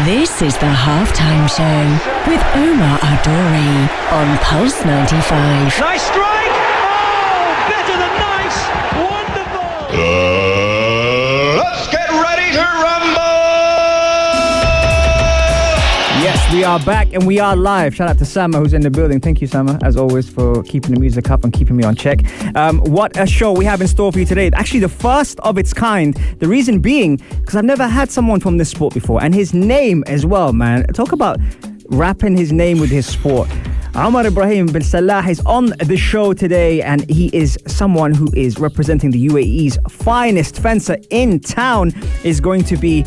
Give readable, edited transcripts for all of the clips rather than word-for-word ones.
This is the halftime show with Omar Ibrahim on Pulse 95. Nice strike! Oh, better than nice! Wonderful! Let's get ready to rumble! Yes, we are back and we are live. Shout out to Sama who's in the building. Thank you, Sama, as always, for keeping the music up and keeping me on check. What a show we have in store for you today. Actually, the first of its kind. The reason being, because I've never had someone from this sport before. And his name as well, man. Talk about wrapping his name with his sport. Omar Ibrahim Belselah is on the show today, and he is someone who is representing the UAE's finest fencer in town. Is going to be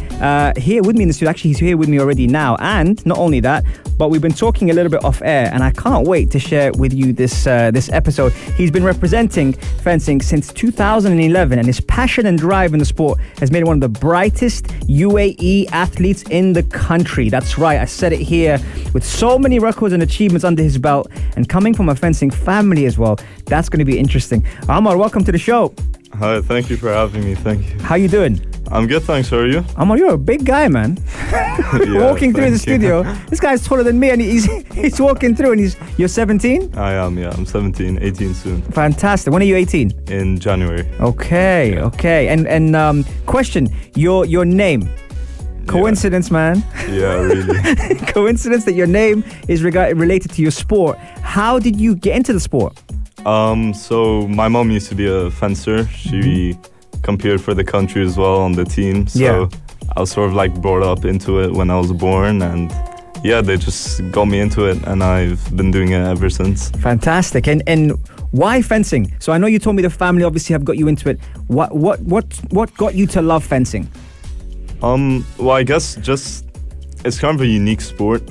here with me in the studio. Actually, he's here with me already now. And not only that, but we've been talking a little bit off air, and I can't wait to share with you this episode. He's been representing fencing since 2011, and his passion and drive in the sport has made him one of the brightest UAE athletes in the country. That's right, I said it here. With so many records and achievements under his belt, and coming from a fencing family as well, that's going to be interesting. Omar, welcome to the show. Hi, thank you for having me. Thank you. How you doing? I'm good, thanks. How are you? Omar, you're a big guy, man. Walking through the studio. This guy's taller than me, and he's walking through, and you're 17? I am, yeah. I'm 17, 18 soon. Fantastic. When are you 18? In January. Okay. And question, your name. Coincidence, man. Yeah, really. Coincidence that your name is related to your sport. How did you get into the sport? So my mom used to be a fencer. She competed for the country as well on the team. So yeah. I was sort of like brought up into it when I was born, and yeah, they just got me into it, and I've been doing it ever since. Fantastic. And why fencing? So I know you told me the family obviously have got you into it. What got you to love fencing? Well, I guess just it's kind of a unique sport,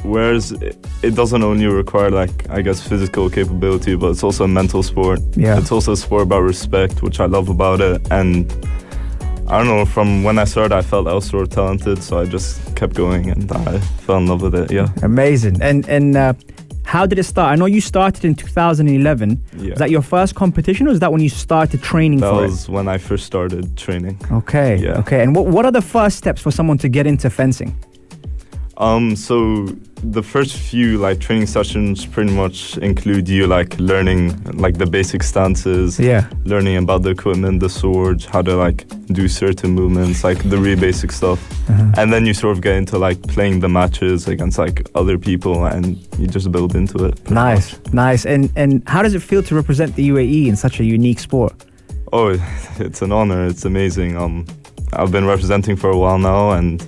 whereas it doesn't only require, like, I guess, physical capability, but it's also a mental sport. Yeah. It's also a sport about respect, which I love about it. And I don't know, from when I started, I felt I was sort of talented, so I just kept going, and I fell in love with it. Yeah. Amazing. And how did it start? I know you started in 2011. Yeah. Was that your first competition, or was that when you started training for it? That was when I first started training. Okay. Yeah. Okay. And what are the first steps for someone to get into fencing? So the first few like training sessions pretty much include you like learning like the basic stances, learning about the equipment, the swords, how to like do certain movements, like the really basic stuff. And then you sort of get into like playing the matches against like other people, and you just build into it. Nice. And how does it feel to represent the UAE in such a unique sport? Oh, it's an honor. It's amazing. I've been representing for a while now, and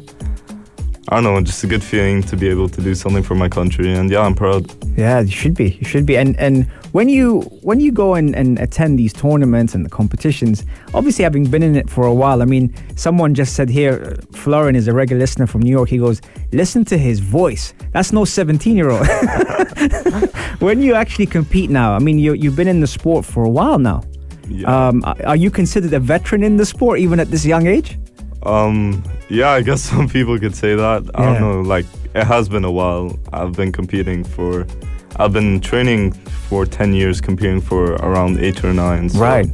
I don't know, just a good feeling to be able to do something for my country, and yeah, I'm proud. Yeah, you should be. And when you go and attend these tournaments and the competitions, obviously having been in it for a while, I mean, someone just said here, Florin is a regular listener from New York. He goes, listen to his voice. That's no 17-year-old. When you actually compete now, I mean, you've been in the sport for a while now. Yeah. Are you considered a veteran in the sport even at this young age? Yeah, I guess some people could say that. I don't know, like, it has been a while. I've been training for 10 years, competing for around 8 or 9. So, right.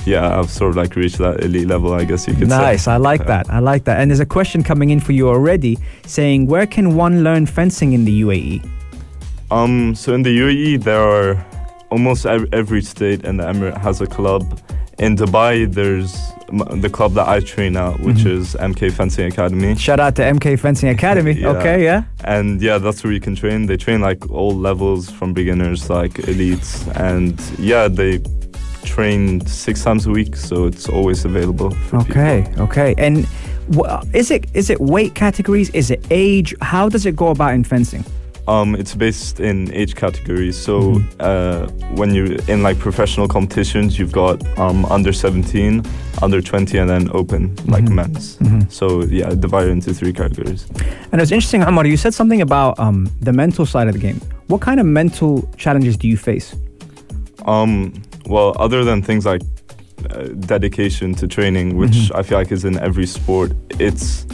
Yeah, I've sort of like reached that elite level, I guess you could say. Nice, I like that. And there's a question coming in for you already saying, where can one learn fencing in the UAE? So in the UAE, there are almost every state in the Emirate has a club. In Dubai, there's the club that I train at, which is MK Fencing Academy. Shout out to MK Fencing Academy. Yeah. Okay, yeah. And yeah, that's where you can train. They train like all levels from beginners to like elites. And yeah, they train 6 times a week, so it's always available for people. Okay. And is it weight categories? Is it age? How does it go about in fencing? It's based in age categories. So when you're in like professional competitions, you've got under 17, under 20, and then open, like men's. So yeah, divided into 3 categories. And it's interesting, Omar, you said something about the mental side of the game. What kind of mental challenges do you face? Well, other than things like dedication to training, which I feel like is in every sport, it's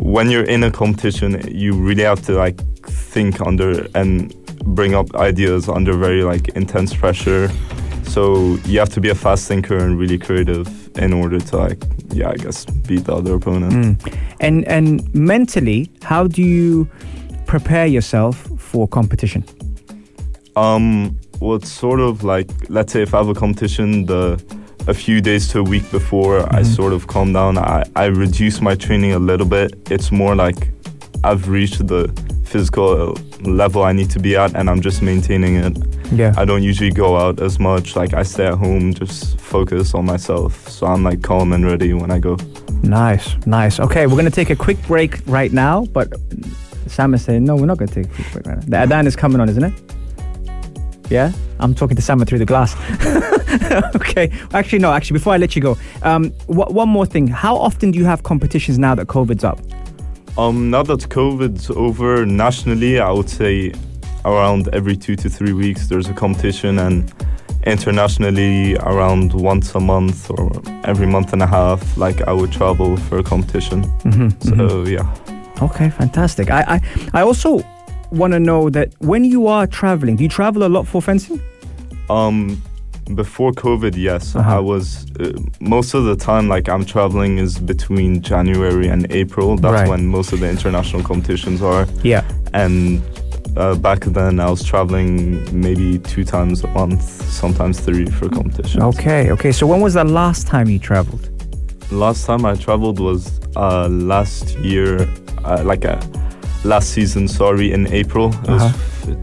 when you're in a competition, you really have to like think under and bring up ideas under very like intense pressure. So you have to be a fast thinker and really creative in order to I guess beat the other opponent. And mentally, how do you prepare yourself for competition? Well, it's sort of like, let's say if I have a competition, a few days to a week before, I sort of calm down. I reduce my training a little bit. It's more like I've reached the physical level I need to be at, and I'm just maintaining it. Yeah. I don't usually go out as much. Like, I stay at home, just focus on myself. So I'm like calm and ready when I go. Nice. Okay, we're going to take a quick break right now, but Sam is saying, no, we're not going to take a quick break right now. The Adhan is coming on, isn't it? Yeah? I'm talking to Sam through the glass. Okay. Actually, before I let you go, one more thing. How often do you have competitions now that COVID's up? Now that COVID's over, nationally, I would say around every 2 to 3 weeks there's a competition, and internationally around once a month or every month and a half, like I would travel for a competition. Yeah. Okay, fantastic. I also want to know that when you are traveling, do you travel a lot for fencing? Before COVID, yes. I was most of the time, like, I'm traveling is between January and April. That's when most of the international competitions are. Yeah. And back then I was traveling maybe 2 times a month, sometimes 3 for competitions. Okay. So when was the last time you traveled? Last time I traveled was last year, last season, in April.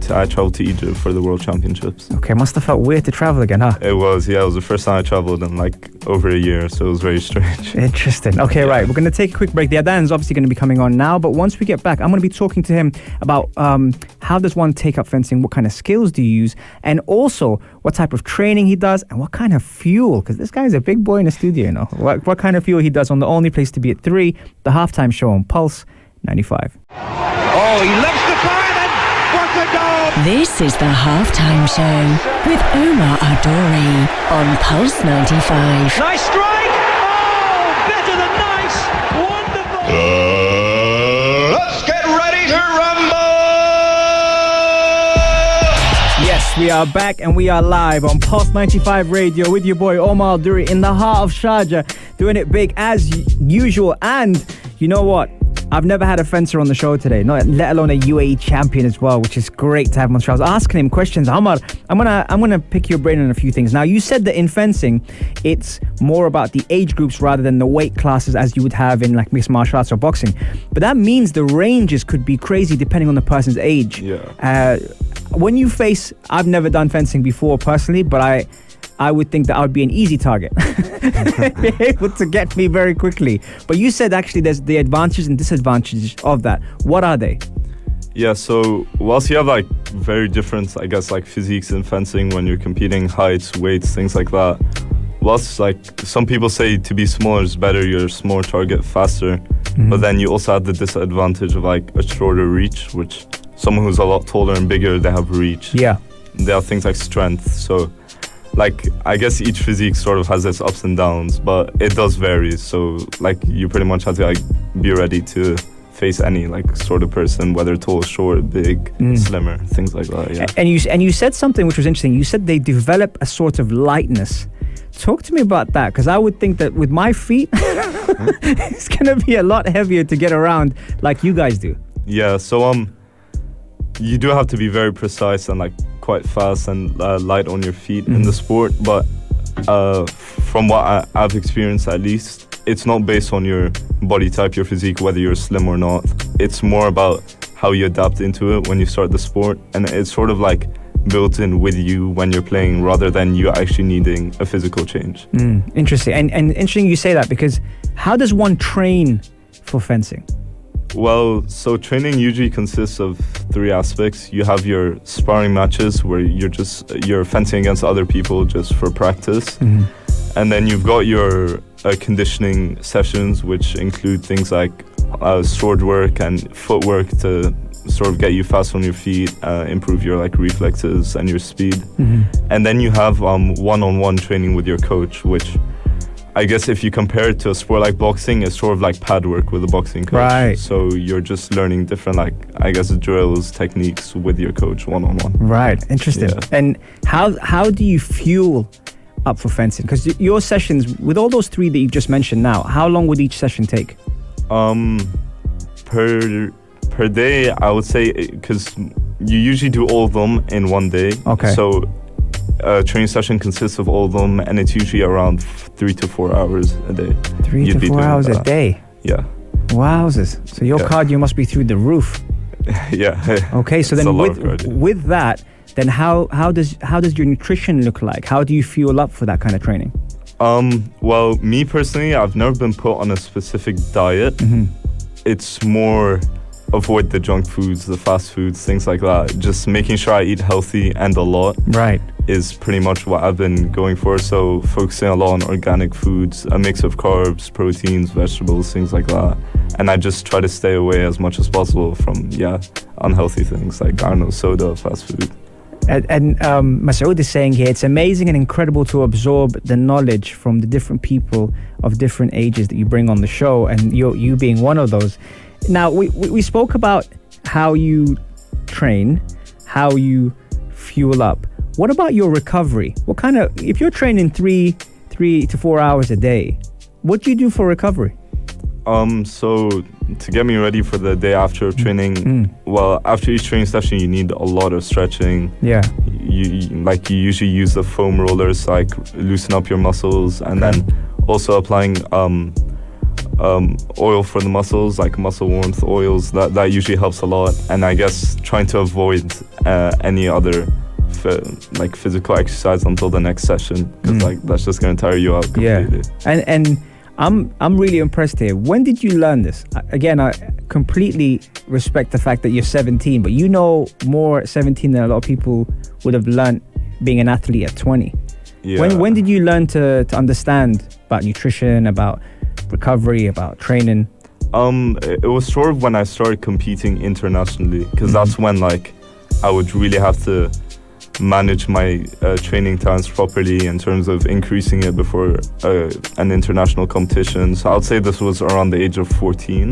I traveled to Egypt for the World Championships. Okay, must have felt weird to travel again, huh? It was the first time I traveled in over a year, so it was very strange. Interesting. Okay, right, we're going to take a quick break. The Adhan is obviously going to be coming on now, but once we get back, I'm going to be talking to him about how does one take up fencing, what kind of skills do you use, and also what type of training he does, and what kind of fuel, because this guy is a big boy in the studio, you know. What kind of fuel he does on the only place to be at 3, the halftime show on Pulse 95. Oh, he loves the fire, then what a goal! This is the halftime show with Omar Adori on Pulse 95. Nice strike! Oh, better than nice! Wonderful! Let's get ready to rumble! Yes, we are back and we are live on Pulse 95 Radio with your boy Omar Adori in the heart of Sharjah, doing it big as usual. And you know what? I've never had a fencer on the show today, let alone a UAE champion as well, which is great to have him on the show. I was asking him questions. Omar, I'm gonna pick your brain on a few things. Now, you said that in fencing, it's more about the age groups rather than the weight classes as you would have in like mixed martial arts or boxing. But that means the ranges could be crazy depending on the person's age. Yeah. When you face, I've never done fencing before personally, but I would think that I would be an easy target. Be able to get me very quickly. But you said actually there's the advantages and disadvantages of that. What are they? Yeah, so whilst you have very different, I guess, physiques in fencing when you're competing, heights, weights, things like that, whilst some people say to be smaller is better, you're a smaller target faster, but then you also have the disadvantage of a shorter reach, which someone who's a lot taller and bigger, they have reach. Yeah. They have things like strength, so I guess each physique sort of has its ups and downs, but it does vary. So you pretty much have to be ready to face any sort of person, whether tall, short, big, slimmer, things like that. Yeah. And you said something which was interesting. You said they develop a sort of lightness. Talk to me about that, because I would think that with my feet, it's gonna be a lot heavier to get around like you guys do. Yeah. So you do have to be very precise and quite fast and light on your feet in the sport, but from what I've experienced, at least, it's not based on your body type, your physique, whether you're slim or not. It's more about how you adapt into it when you start the sport, and it's sort of built in with you when you're playing, rather than you actually needing a physical change. Interesting. And interesting you say that, because how does one train for fencing? Well, so training usually consists of 3 aspects. You have your sparring matches where you're fencing against other people just for practice. And then you've got your conditioning sessions, which include things like sword work and footwork to sort of get you fast on your feet, improve your reflexes and your speed. And then you have one-on-one training with your coach, which I guess if you compare it to a sport like boxing, it's sort of like pad work with a boxing coach. Right. So you're just learning different, I guess, drills, techniques with your coach one-on-one. Right. Interesting. Yeah. And how do you fuel up for fencing? Because your sessions, with all those 3 that you just mentioned now, how long would each session take? Per day, I would say, because you usually do all of them in one day. Okay. So a training session consists of all of them, and it's usually around 3 to 4 hours a day. 3 to 4 hours a day? Yeah. Wowzers. So your cardio must be through the roof. Yeah. Okay, so then with that, then how does your nutrition look like? How do you fuel up for that kind of training? Well, me personally, I've never been put on a specific diet. It's more avoid the junk foods, the fast foods, things like that. Just making sure I eat healthy and a lot. Right. Is pretty much what I've been going for. So focusing a lot on organic foods, a mix of carbs, proteins, vegetables, things like that. And I just try to stay away as much as possible from, unhealthy things like, I don't know, soda, fast food. And Masoud is saying here, it's amazing and incredible to absorb the knowledge from the different people of different ages that you bring on the show, and you being one of those. Now, we spoke about how you train, how you fuel up. What about your recovery? What kind of, if you're training 3 to 4 hours a day, what do you do for recovery? So to get me ready for the day after training, well, after each training session, you need a lot of stretching. Yeah. You usually use the foam rollers to loosen up your muscles, and then also applying oil for the muscles, like muscle warmth oils. That usually helps a lot. And I guess trying to avoid any other physical exercise until the next session, because that's just going to tire you out completely. Yeah. And I'm really impressed here. When did you learn this? Again, I completely respect the fact that you're 17, but you know more at 17 than a lot of people would have learned being an athlete at 20. Yeah. When did you learn to understand about nutrition, about recovery, about training? It was sort of when I started competing internationally, because that's when I would really have to manage my training times properly in terms of increasing it before an international competition. So I would say this was around the age of 14,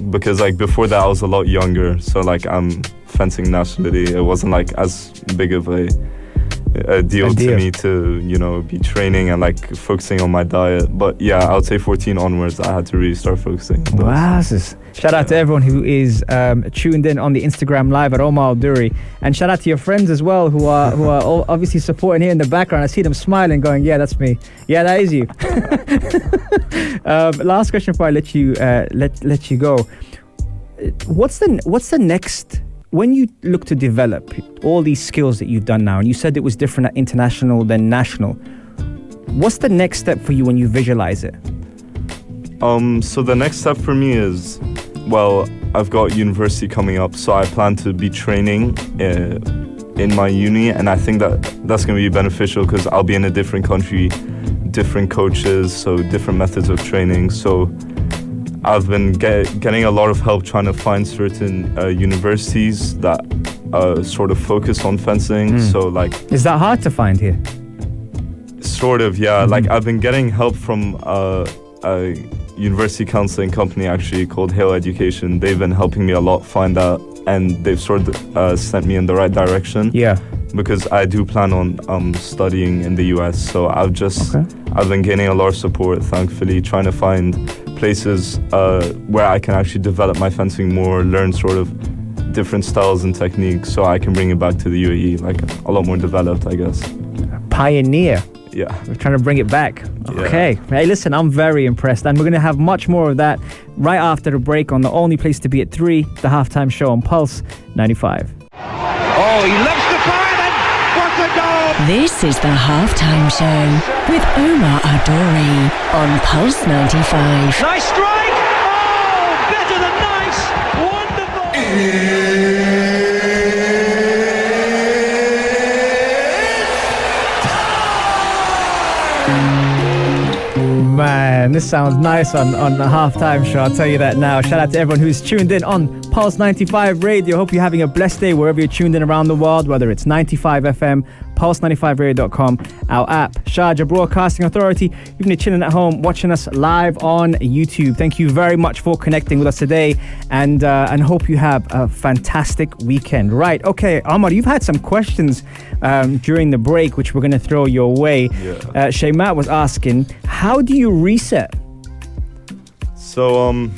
because before that I was a lot younger. So I'm fencing nationally. It wasn't as big of a deal to me to be training and focusing on my diet. But yeah, I would say 14 onwards I had to really start focusing on those. Wow. Shout out to everyone who is tuned in on the Instagram live at Omar Al-Duri, and shout out to your friends as well who are all obviously supporting here in the background. I see them smiling, going, yeah, that's me. Yeah, that is you. Last question before I let you go. What's the next? When you look to develop all these skills that you've done now, and you said it was different at international than national, what's the next step for you when you visualize it? So the next step for me is, I've got university coming up, so I plan to be training in my uni, and I think that's going to be beneficial because I'll be in a different country, different coaches, so different methods of training. So I've been getting a lot of help trying to find certain universities that sort of focus on fencing. So is that hard to find here? Sort of, yeah. I've been getting help from a university counseling company actually called Hale Education. They've been helping me a lot find that, and they've sort of sent me in the right direction. Yeah. Because I do plan on studying in the US, so I've been gaining a lot of support, thankfully, trying to find places where I can actually develop my fencing more, learn sort of different styles and techniques, so I can bring it back to the UAE, a lot more developed, I guess. Pioneer. Yeah. We're trying to bring it back. Yeah. Okay. Hey, listen, I'm very impressed. And we're going to have much more of that right after the break on the only place to be at 3, the halftime show on Pulse 95. Oh, he loves the fire, then what a goal! This is the halftime show with Omar Adori on Pulse 95. Nice strike! Oh, better than nice! Wonderful! Man, this sounds nice on the halftime show. I'll tell you that now. Shout out to everyone who's tuned in on Pulse 95 Radio. Hope you're having a blessed day wherever you're tuned in around the world, whether it's 95 FM, pulse95radio.com, our app, Sharjah Broadcasting Authority. Even if you're chilling at home, watching us live on YouTube. Thank you very much for connecting with us today, and hope you have a fantastic weekend. Right, okay, Omar, you've had some questions during the break, which we're going to throw your way. Yeah. Shaymat was asking, how do you reset? So,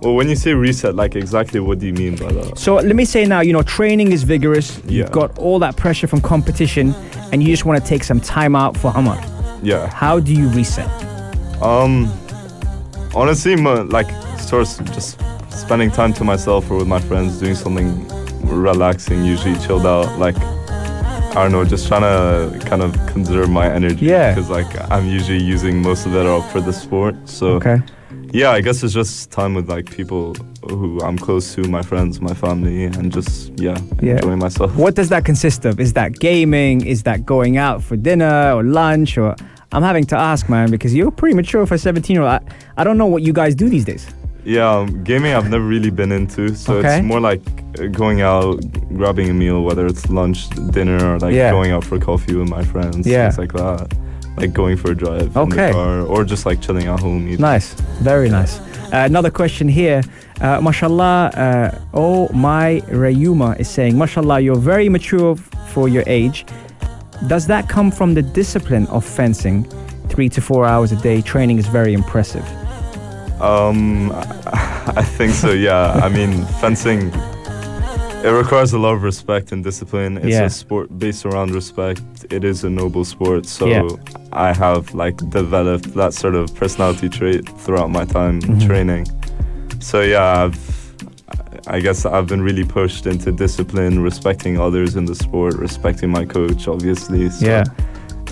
well, when you say reset, like exactly what do you mean by that? So let me say now, training is vigorous. You've got all that pressure from competition, and you just want to take some time out for Omar. Yeah. How do you reset? Honestly, sort of just spending time to myself or with my friends, doing something relaxing, usually chilled out, like, I don't know, just trying to kind of conserve my energy. Yeah. Because, like, I'm usually using most of it up for the sport. So, okay. Yeah, I guess it's just time with, like, people who I'm close to, my friends, my family, and just, enjoying myself. What does that consist of? Is that gaming? Is that going out for dinner or lunch? Or I'm having to ask, man, because you're pretty mature for a 17-year-old. I don't know what you guys do these days. Yeah, gaming I've never really been into, so it's more like going out, grabbing a meal, whether it's lunch, dinner, or like going out for coffee with my friends, things like that. Like going for a drive in the car, or just like chilling at home. Either. Nice, very nice. Another question here. Mashallah, my Rayuma is saying, Mashallah, you're very mature for your age. Does that come from the discipline of fencing? 3 to 4 hours a day training is very impressive. I think so, yeah. I mean, fencing, it requires a lot of respect and discipline. It's a sport based around respect. It is a noble sport, so I have like developed that sort of personality trait throughout my time training. So I guess I've been really pushed into discipline, respecting others in the sport, respecting my coach, obviously. So,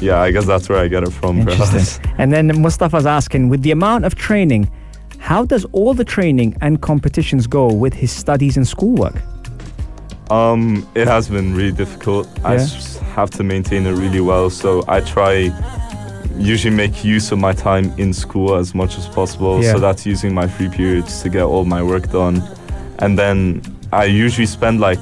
yeah, I guess that's where I get it from. Interesting. And then Mustafa's asking, with the amount of training, how does all the training and competitions go with his studies and schoolwork? It has been really difficult. I just have to maintain it really well. So I try usually make use of my time in school as much as possible. So that's using my free periods to get all my work done. And then I usually spend like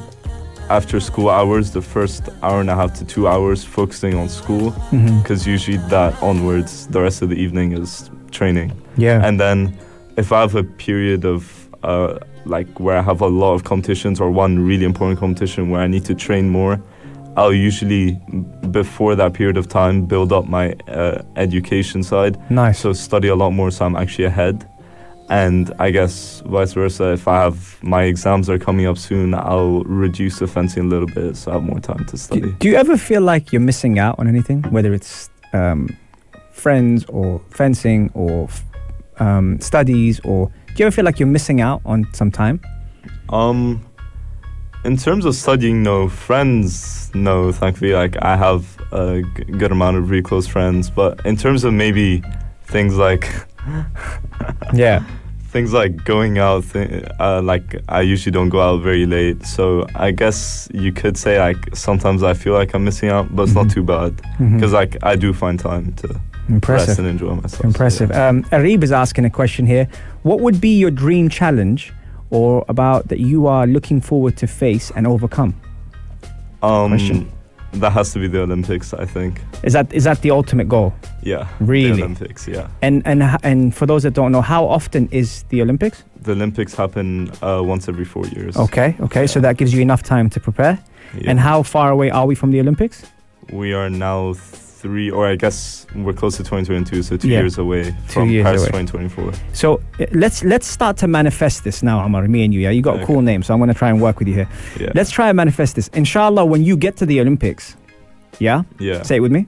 after school hours, the first hour and a half to 2 hours focusing on school. Because usually that onwards, the rest of the evening is training. And then if I have a period of like where I have a lot of competitions or one really important competition where I need to train more, I'll usually, before that period of time, build up my education side. Nice. So study a lot more so I'm actually ahead. And I guess vice versa, if I have my exams are coming up soon, I'll reduce the fencing a little bit so I have more time to study. Do you ever feel like you're missing out on anything, whether it's friends or fencing or studies, or do you ever feel like you're missing out on some time? In terms of studying, no. Friends, no, thankfully. Like, I have a good amount of really close friends, but in terms of maybe things like things like going out, like I usually don't go out very late, so I guess you could say like sometimes I feel like I'm missing out, but it's not too bad because like I do find time to rest and enjoy myself. Impressive. Arib is asking a question here. What would be your dream challenge or about that you are looking forward to face and overcome? That has to be the Olympics, I think. Is that the ultimate goal? Yeah. Really? The Olympics, yeah. And for those that don't know, how often is the Olympics? The Olympics happen once every 4 years. Okay. Yeah. So that gives you enough time to prepare. Yeah. And how far away are we from the Olympics? We are now 3, or I guess we're close to 2022, so 2 years away from Paris 2024. So let's start to manifest this now, Omar, me and you. Yeah, you got a cool name, so I'm going to try and work with you here. Yeah. Let's try and manifest this. Inshallah, when you get to the Olympics, yeah? Say it with me.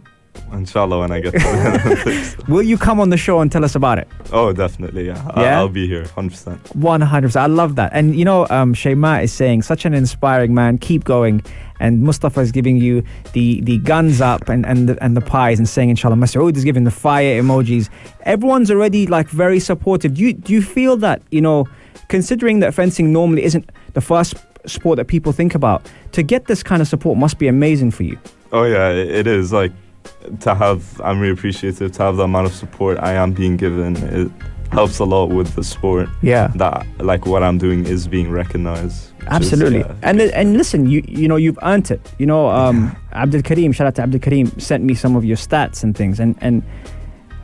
Inshallah, when I get to the Olympics. Will you come on the show and tell us about it? Oh, definitely, yeah. I'll be here, 100%. 100%. I love that. And Shayma is saying, such an inspiring man, keep going. And Mustafa is giving you the guns up and the pies and saying, inshallah. Masoud is giving the fire emojis. Everyone's already like very supportive. Do you feel that, considering that fencing normally isn't the first sport that people think about, to get this kind of support must be amazing for you? Oh, yeah, it is. Like, I'm really appreciative to have the amount of support I am being given. helps a lot with the sport. Yeah. That like what I'm doing is being recognized. Absolutely. And listen, you know, you've earned it. You know, Abdul Karim, shout out to Abdul Karim, sent me some of your stats and things. And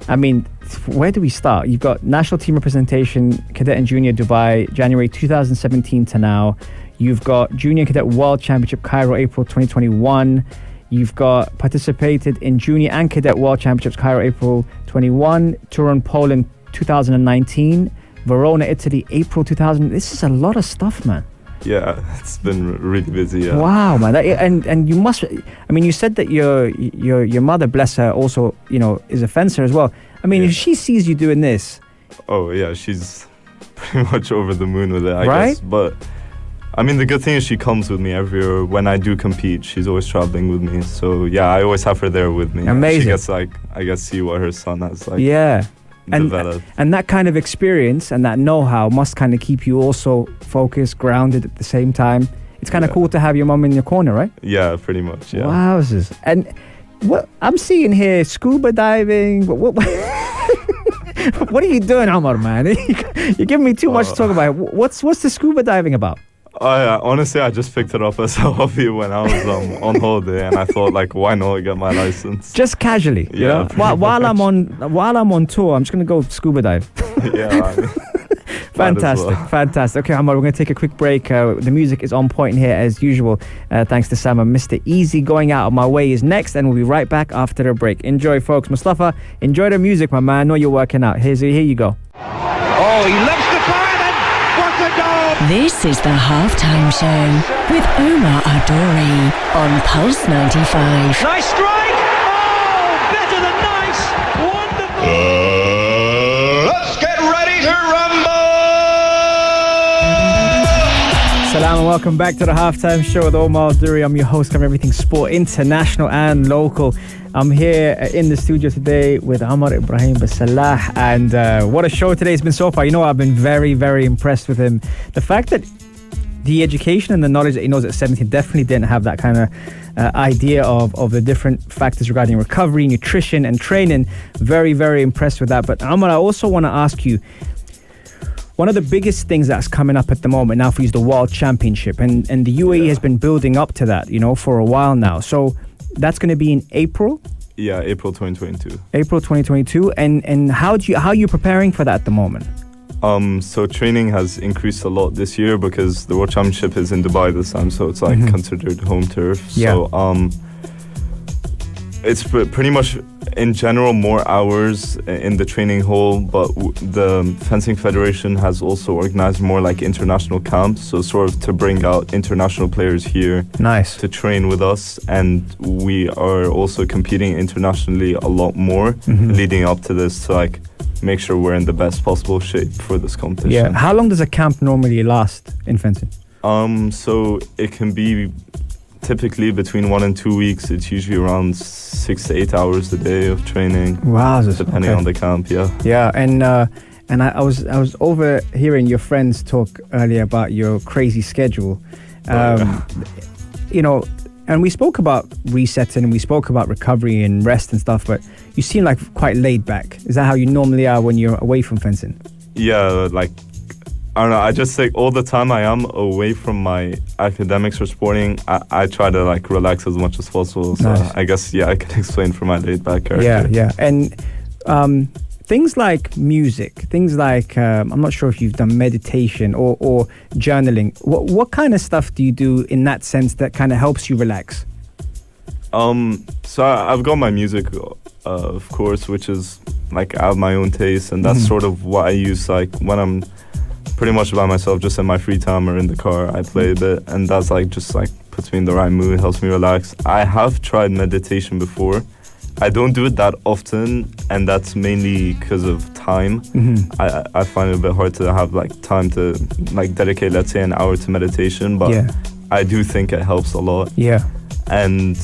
I mean, where do we start? You've got national team representation, cadet and junior Dubai, January 2017 to now. You've got junior cadet world championship Cairo, April 2021. You've got participated in junior and cadet world championships Cairo, April 21. Turin, Poland, 2019. Verona, Italy, April 2000. This is a lot of stuff, man. Yeah, it's been really busy. Yeah. Wow, man! And you must. I mean, you said that your mother, bless her, also is a fencer as well. I mean, if she sees you doing this, oh yeah, she's pretty much over the moon with it, I right? guess. But I mean, the good thing is she comes with me everywhere. When I do compete, she's always traveling with me. So yeah, I always have her there with me. Amazing. She gets see what her son has yeah. developed. And that kind of experience and that know-how must kind of keep you also focused, grounded at the same time. It's kind of cool to have your mum in your corner, right? Yeah, pretty much, yeah. Wowzers. And what I'm seeing here, scuba diving. What are you doing, Omar, man? You're giving me too much to talk about. What's the scuba diving about? Honestly, I just picked it up as a hobby when I was on holiday, and I thought, why not get my license? Just casually, you know. While I'm on tour, I'm just gonna go scuba dive. Yeah. Fantastic. Okay, Omar, we're gonna take a quick break. The music is on point here as usual. Thanks to Sama. Mr. Easy, Going Out of My Way is next, and we'll be right back after a break. Enjoy, folks. Mustafa, enjoy the music, my man. I know you're working out. Here you go. Oh, he loves the fire then. What a goal! This is the halftime show with Omar Adori on Pulse 95. Nice strike! Oh, better than nice! Wonderful! Let's get ready to rumble! Salam and welcome back to the halftime show with Omar Duri. I'm your host of Everything Sport, international and local. I'm here in the studio today with Omar Ibrahim Belselah, and what a show today's been so far. You know, I've been very, very impressed with him. The fact that the education and the knowledge that he knows at 17 definitely didn't have that kind of idea of the different factors regarding recovery, nutrition and training. Very, very impressed with that. But Omar, I also want to ask you, one of the biggest things that's coming up at the moment now for you is the World Championship, and the UAE has been building up to that, for a while now. So that's going to be in April? Yeah, April 2022. April 2022. And how are you preparing for that at the moment? So training has increased a lot this year because the World Championship is in Dubai this time, so it's considered home turf. Yeah. So it's pretty much in general more hours in the training hall, but the Fencing Federation has also organized more international camps, so sort of to bring out international players here. Nice. To train with us, and we are also competing internationally a lot more leading up to this to make sure we're in the best possible shape for this competition. Yeah. How long does a camp normally last in fencing? So it can be typically between 1 and 2 weeks. It's usually around 6 to 8 hours a day of training. Wow, depending on the camp. Yeah, and I was overhearing your friends talk earlier about your crazy schedule. And we spoke about resetting and we spoke about recovery and rest and stuff, but you seem quite laid back. Is that how you normally are when you're away from fencing? Yeah, I don't know, I just all the time I am away from my academics or sporting, I try to relax as much as possible. So nice. I guess, I can explain for my laid back character. Yeah. And things like music, things like, I'm not sure if you've done meditation or journaling. What kind of stuff do you do in that sense that kind of helps you relax? So I've got my music, of course, which is I have my own taste, and that's sort of what I use when I'm pretty much by myself, just in my free time or in the car. I play a bit, and that's puts me in the right mood, helps me relax. I have tried meditation before. I don't do it that often, and that's mainly because of time. I find it a bit hard to have time to dedicate, let's say, an hour to meditation, but I do think it helps a lot. Yeah. And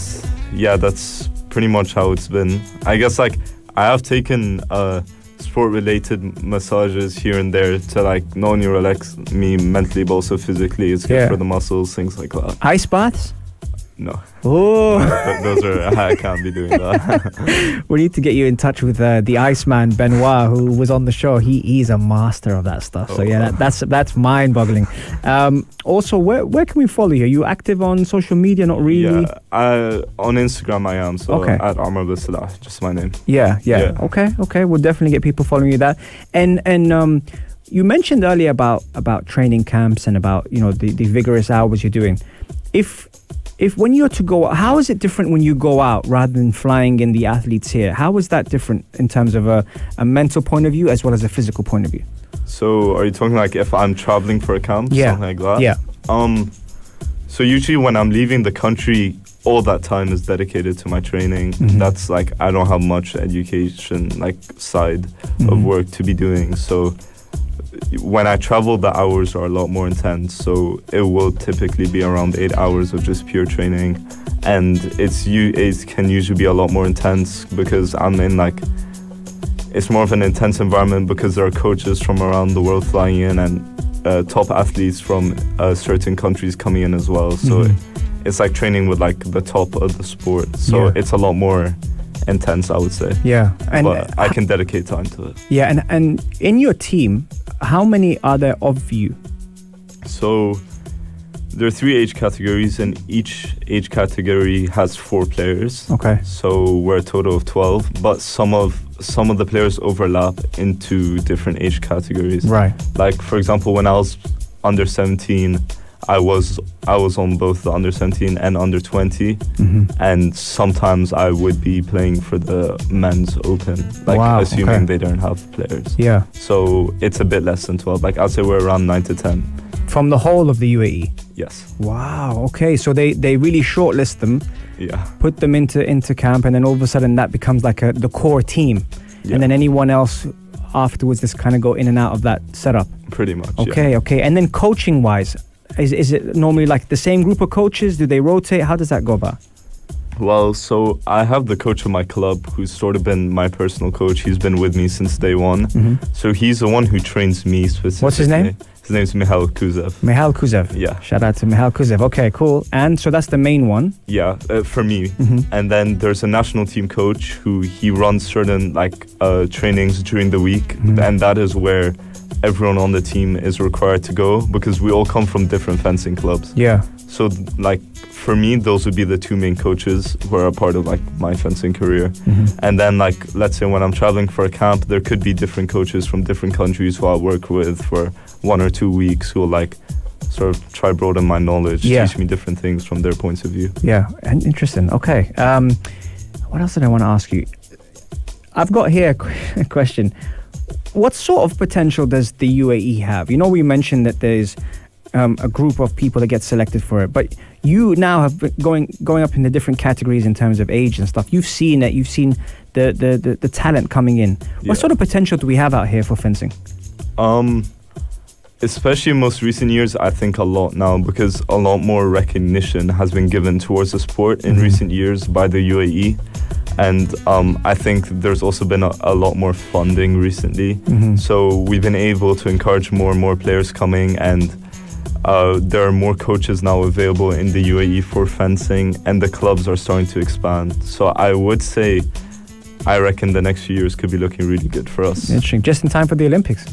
that's pretty much how it's been. I guess I have taken sport-related massages here and there to not only relax me mentally but also physically. It's good for the muscles, things like that. Ice baths? No. Oh. Those are, I can't be doing that. We need to get you in touch with the Iceman, Benoit, who was on the show. He's a master of that stuff. So yeah, that's mind-boggling. Also, where can we follow you? Are you active on social media? Not really? Yeah, on Instagram I am. So okay. at Omar Belselah, just my name. Yeah. Okay. We'll definitely get people following you that. And you mentioned earlier about training camps and about, you know, the vigorous hours you're doing. If when you're to go, how is it different when you go out rather than flying in the athletes here? How is that different in terms of a mental point of view as well as a physical point of view? So are you talking like if I'm traveling for a camp, something like that? Yeah. So usually when I'm leaving the country, all that time is dedicated to my training. Mm-hmm. That's like, I don't have much education like side of work to be doing. So when I travel, the hours are a lot more intense. So it will typically be around 8 hours of just pure training. And it can usually be a lot more intense because I'm in like, it's more of an intense environment because there are coaches from around the world flying in and top athletes from certain countries coming in as well. So it's like training with like the top of the sport. So it's a lot more intense, I would say. Yeah. And but I can dedicate time to it. Yeah. And in your team, how many are there of you? So there are 3 age categories and each age category has 4 players. Okay. So we're a total of 12, but some of the players overlap into different age categories. Right. Like for example, when I was under 17, I was on both the under 17 and under 20, and sometimes I would be playing for the men's open, like assuming they don't have players. Yeah. So it's a bit less than 12. Like I'd say we're around 9 to 10. From the whole of the UAE? Yes. Wow. Okay. So they really shortlist them. Yeah. Put them into camp, and then all of a sudden that becomes like the core team, and then anyone else afterwards just kind of go in and out of that setup. Pretty much. Okay. Yeah. Okay. And then coaching wise, is it normally like the same group of coaches? Do they rotate? How does that go about? Well, so I have the coach of my club who's sort of been my personal coach. He's been with me since day one. So he's the one who trains me specifically. What's his name? His name's Mihail Kuzev. Mihail Kuzev. Yeah. Shout out to Mihail Kuzev. Okay, cool. And so that's the main one. Yeah, for me. And then there's a national team coach who he runs certain like trainings during the week, and that is where everyone on the team is required to go because we all come from different fencing clubs. Yeah. So like for me, those would be the 2 main coaches who are a part of like my fencing career. And then like, let's say when I'm traveling for a camp, there could be different coaches from different countries who I'll work with for 1 or 2 weeks who will like sort of try broaden my knowledge, teach me different things from their points of view. Yeah, interesting. Okay. What else did I want to ask you? I've got here a question. What sort of potential does the UAE have? You know, we mentioned that there's a group of people that get selected for it, but you now have been going up in the different categories in terms of age and stuff. You've seen it. You've seen the talent coming in. What sort of potential do we have out here for fencing? Especially in most recent years, I think a lot now because a lot more recognition has been given towards the sport in recent years by the UAE. And I think there's also been a lot more funding recently. So we've been able to encourage more and more players coming, and there are more coaches now available in the UAE for fencing, and the clubs are starting to expand. So I would say, I reckon the next few years could be looking really good for us. Interesting. Just in time for the Olympics.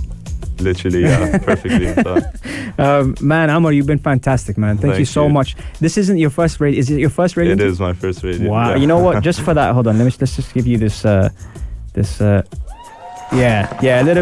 Literally, yeah, perfectly in time. Man, Amar, you've been fantastic, man. Thank you so much. This isn't your first radio. Is it your first radio? It is my first radio. Wow. Yeah. You know what? Just for that, hold on. Let's just give you this. A little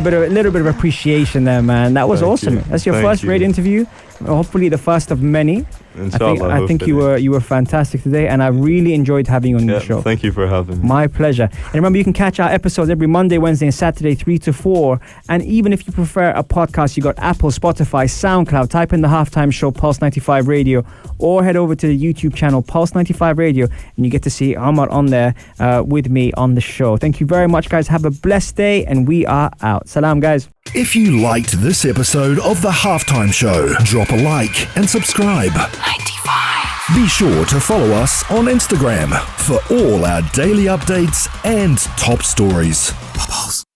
bit of appreciation there, man. That was awesome. That's your first radio interview. Hopefully the first of many. Inshallah, I think you were fantastic today, and I really enjoyed having you on the show. Thank you for having me. My pleasure. And remember, you can catch our episodes every Monday, Wednesday, and Saturday, 3 to 4. And even if you prefer a podcast, you got Apple, Spotify, SoundCloud. Type in the Halftime Show, Pulse 95 Radio, or head over to the YouTube channel, Pulse 95 Radio, and you get to see Omar on there with me on the show. Thank you very much, guys. Have a blessed day, and we are out. Salam, guys. If you liked this episode of The Halftime Show, drop a like and subscribe. 95. Be sure to follow us on Instagram for all our daily updates and top stories.